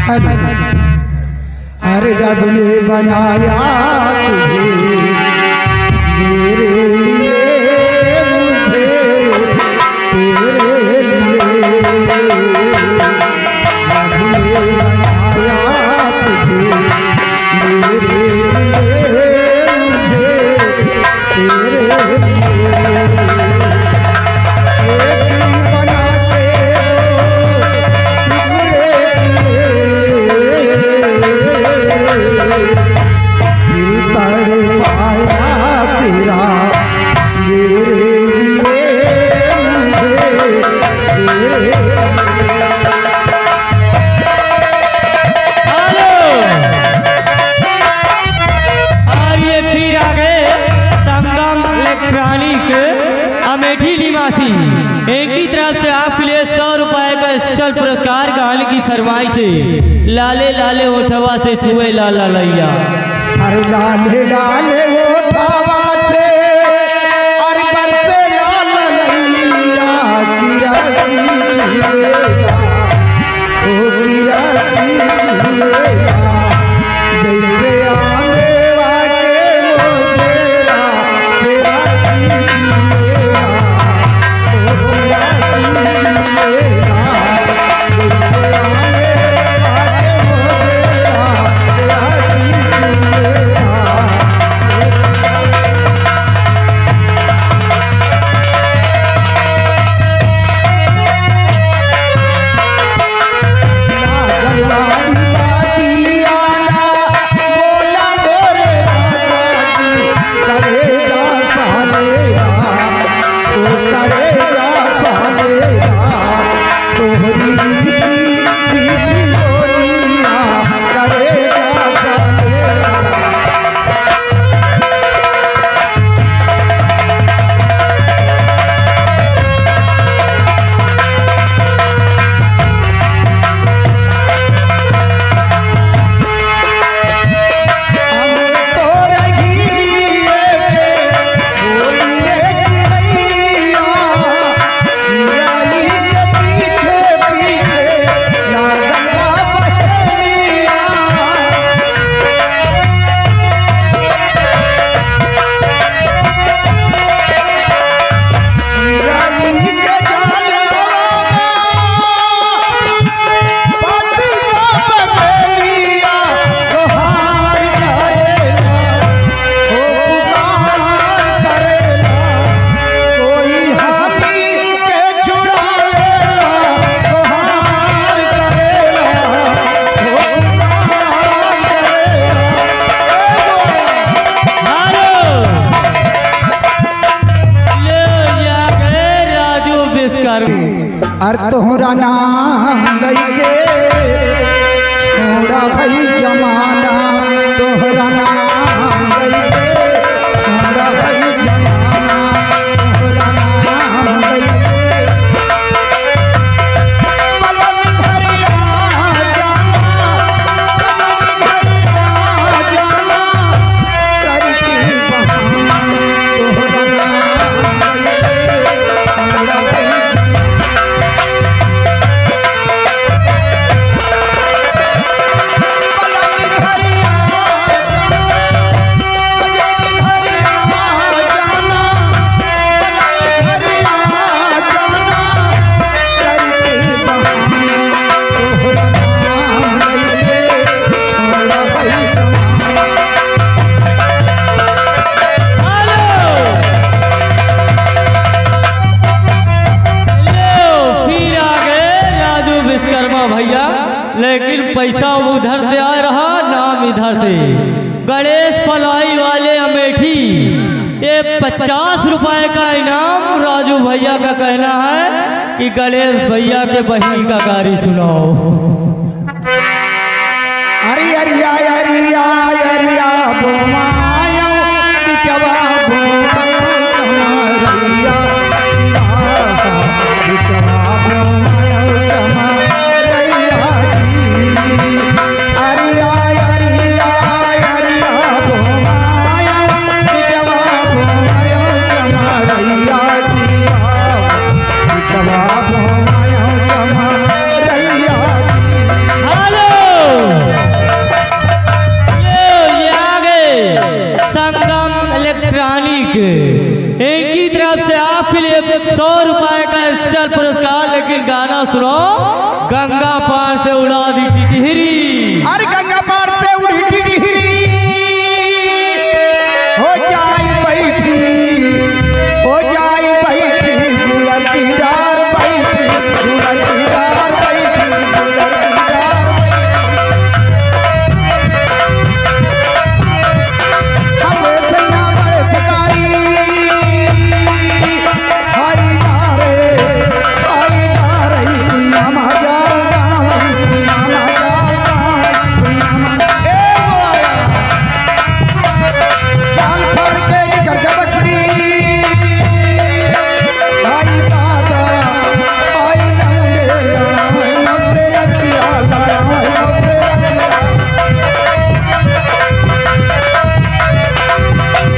हर रब ने बनाया तुझे मेरे लिए, मुझे तेरे लिए। रब ने बनाया तुझे मेरे लिए, मुझे तेरे लिए। एक ही बना के दो टुकड़े दिल तड़पाया तेरा मेरे लिए, मुझे तेरे लिए। हेलो, और ये फिर आ गए संगम इलेक्ट्रॉनिक अमेठी निवासी। एक ही तरफ से आपके लिए 100 रुपए का स्पेशल पुरस्कार गाने की फरमाइश से लाले लाले ओठवा से छुए लाला लैया। अरे लाले लाले ओठवा से अरे बरसे लाल लैया, किराची छुएगा ओ किराची छुएगा। जैसे आने वाके मोजेरा किराची छुएगा ओ किराची छुएगा। जैसे आने वाके मोजेरा किराची छुएगा ओ किराची। लागल वाली बाती आना बोला मोरे राजा जी, करेगा सालेगा ओ करेगा सालेगा। तोहरी मीठी मीठी बोलिया करेगा सालेगा। हम तो रही लिए के बोली रे चिड़ैया, चिड़ै के पीछे पीछे लागल बा बहेलिया। चिड़ै के जालवा पतिया बदलिया गोहार करेला ओ पुकार करेला। कोई हामी के छुड़ावेला गोहार करेला ओ पुकार करेला। हेलो, ले आ गए राजू विश्वकर्मा। अर तोहरा नाम लइके छोड़ा भई जमाना, तोहरा नाम लइके छोड़ा भई जमाना। तोहरा नाम लइके पलम घर आ जाना, कदम घर आ जाना करके बहाना। तोहरा नाम लइके छोड़ा भई जमाना। पलम घर आ जाना, कदम घर आ जाना। पलम घर आ जाना करके बहाना। तोहरा नाम लइके छोड़ा भई जमाना। लो, फिर आ गए राजू विश्वकर्मा भैया, लेकिन पैसा उधर से आ रहा, नाम इधर से। गणेश पलाई वाले अमेठी, ये 50 रुपए का इनाम राजू भैया का कहना है कि गणेश भैया के बहनी का गारी सुनाओ। अरे अरिया अरिया अरिया बोमायो बिचवा बोमायो कमरिया बिचवा बोमायो कमरिया जी। अरिया अरिया अरिया बोमायो बिचवा बोमायो कमरिया जी। बिचवा बोमायो कमरिया जी। हेलो, गाना सुनो। गंगा पार से उड़ा दी टिटहरी, अरे गंगा पार से उड़ी टिटहरी हो जाई बैठी, हो जाई बैठी गुलर की डार बैठी, गुलर की डार बैठी, गुलर की डार बैठी। हमें सैया बड़े शिकारी हाई डारे कुइया मजाल गावई, कुइया मजाल गावई, कुइया ए बोया जान फाड़ के निकल के बचड़ी हाई दादा हाई लंबे लड़ाई मुझसे अखिया, लड़ाई मुझसे अखिया।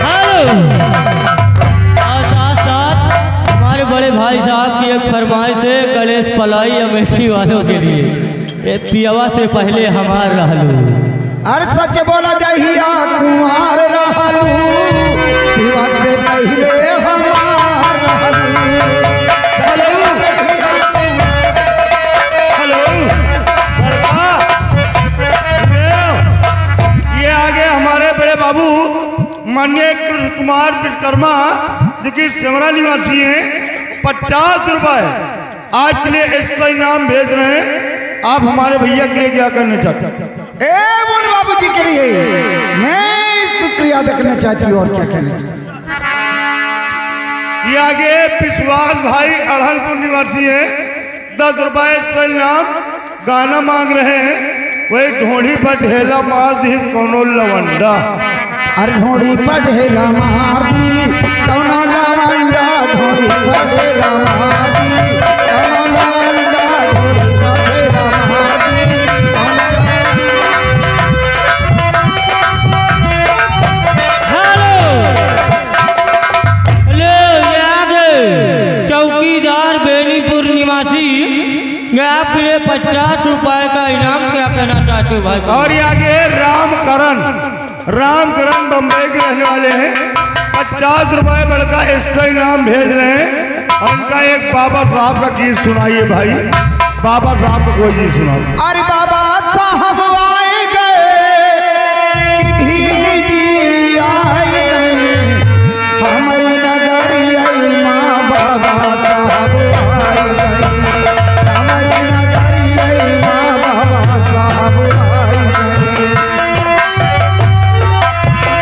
हेलो। और साथ साथ हमारे बड़े भाई साहब की एक फरमाइश है गणेश पलाई अमेठी वालों के लिए। ये पियवा से पहले हमार रहलू। अरे सच बोला दहिया कुंवार रहलू, पिवा से पहले हमार रहलू। दहिया दहिया हेलो ये आगे हमारे बड़े बाबू माननीय कृष्ण कुमार विश्वकर्मा जो कि सिमरा निवासी हैं, 50 रुपए आज के लिए इसका इनाम भेज रहे हैं। आप हमारे भैया के लिए क्या करना चाहते हैं? ए मोन बाबू जी के लिए मैं शुक्रिया देखना चाहती हूँ और क्या कहना चाहती हूँ। ये आगे विश्वास भाई अड़हलपुर निवासी है, 10 रुपए इसका इनाम गाना मांग रहे हैं। वही ढोड़ी पर ढेला मार दी कोनो लवंडा। अरे ढोड़ी पर ढेला मार दी कौनो लवंडा, ढोड़ी पर ढेला मार दी कौनो लवंडा, ढोड़ी पर ढेला मार दी कौनो हेलो। हेलो याद चौकीदार बेनीपुर निवासी आपके लिए 50 रुपए का इनाम, क्या कहना चाहते हो भाई? और ये आगे रामकरण बम्बई के रहने वाले हैं, 50 रुपए बड़का एक्स्ट्रा इनाम भेज रहे हैं। और उनका एक बाबा साहब का गीत सुनाइए भाई, बाबा साहब का कोई गीत सुनाओ। अरे बाबा साहब आए गए कि भीम जी आए गए, हमारी नगरी आई माँ बाबा साहब आए गए, हमारी नगरी आई माँ बाबा साहब आए गए।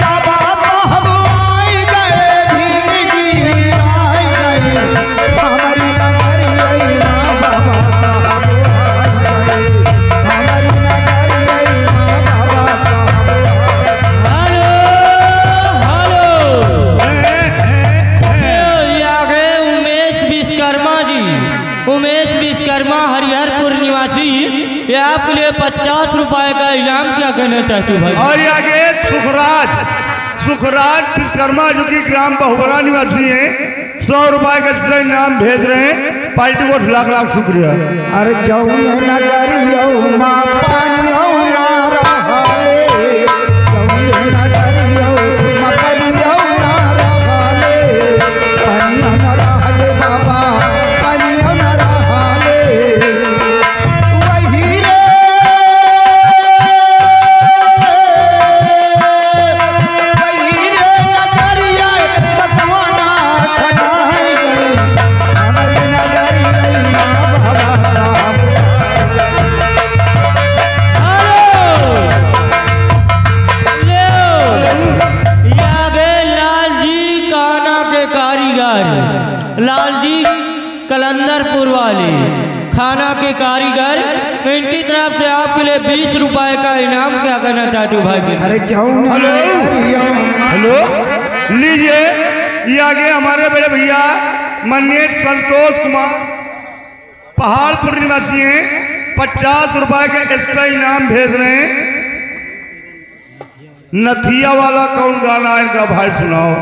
बाबा साहब आए गए, भीम जी आए गए, हमारी नगरी आई माँ बाबा साहब आए गए, हमारी नगरी आई माँ बाबा साहब आए गए। Hello hello. ये आ गए उमेश विश्वकर्मा जी, उमेश विश्वकर्मा हरिहरपुर निवासी। ये आपके लिए 50 रुपए का इनाम, क्या कहना चाहते हो भाई? और ये आगे सुखराज विश्वकर्मा जो कि ग्राम बहुबरा निवासी हैं, 100 रुपए का एक्स्ट्रा इनाम भेज रहे हैं। पार्टी को लाख लाख शुक्रिया। अरे जौने नगरियो माँ पानियो ना रहले, जौने नगरियो माँ पानियो ना रहले, पानियो ना रहले बाबा, पानियो ना रहले। वही रे नगरिया पकवाना खनाए गए, हमारी नगरी गई माँ बाबा साहब आए गए। हेलो। ये आ गए लालजी काना के कारीगर, लालजी कलंदरपुर वाले खाना के कारीगर। इनकी तरफ से आपके लिए 20 रुपए का इनाम, क्या कहना चाहते हो भाई? अरे जौने नगरियो हेलो लीजिए, ये आगे हमारे बड़े भैया माननीय संतोष कुमार पहाड़पुर निवासी हैं, 50 रुपए के एक्स्ट्रा इनाम भेज रहे हैं। नथिया वाला कौन गाना है इनका भाई सुनाओ।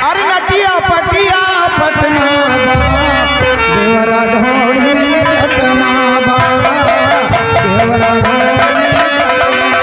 अरे नटिया पटिया पटना बा, देवरा ढोड़ी चटना बा, देवरा ढोड़ी चटना।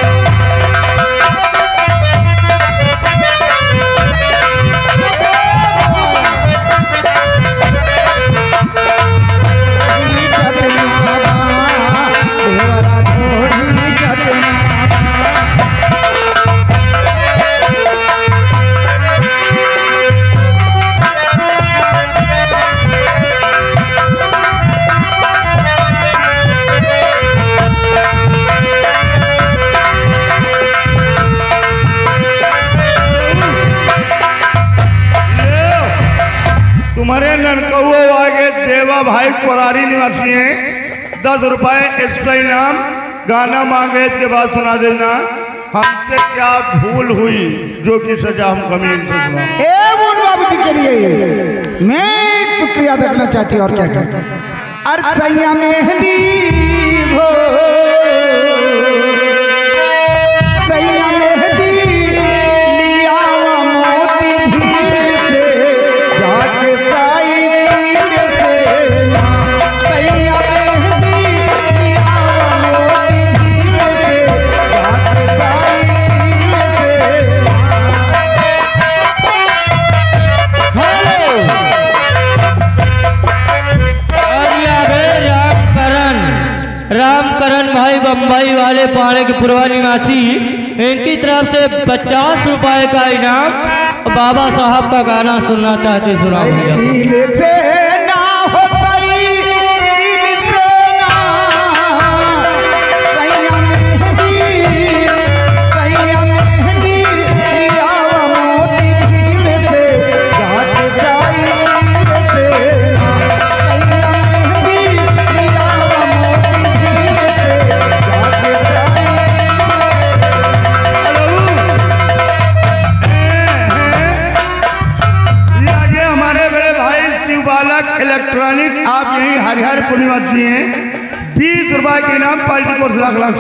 तुम्हारे ननकौआ आगे देवा भाई कोरारी निवासी हैं, 10 रुपए एक्स्ट्रा इनाम। गाना मांगे के बाद सुना देना, हमसे क्या भूल हुई जो कि सजा हम कमीन से सुना। ए मोहन बाबू जी के लिए मैं एक शुक्रिया देखना चाहती हूँ और क्या क्या अरसैया मेहंदी हो सैया मेहंदी लिया मोती झील से जाके साइकिल से ना सैया मेहंदी लिया मोती झील से जाके साइकिल से रामकरण भाई बम्बई वाले पाड़े के पूर्वा निवासी, इनकी तरफ से 50 रुपए का इनाम। बाबा साहब का गाना सुनना चाहते, सुनाओ भैया। साइकिल से ना हो साइकिल से ना सैया मेहंदी लिया मोती झील से जाके साइकिल से ना सैया मेहंदी लिया मोती झील से जाके साइकिल ये आगे हमारे बड़े भाई शिव बालक इलेक्ट्रॉनिक, आप यही हरिहर निवासी हैं। 20 रुपए के इनाम, पार्टी कोर्स लाख लाख।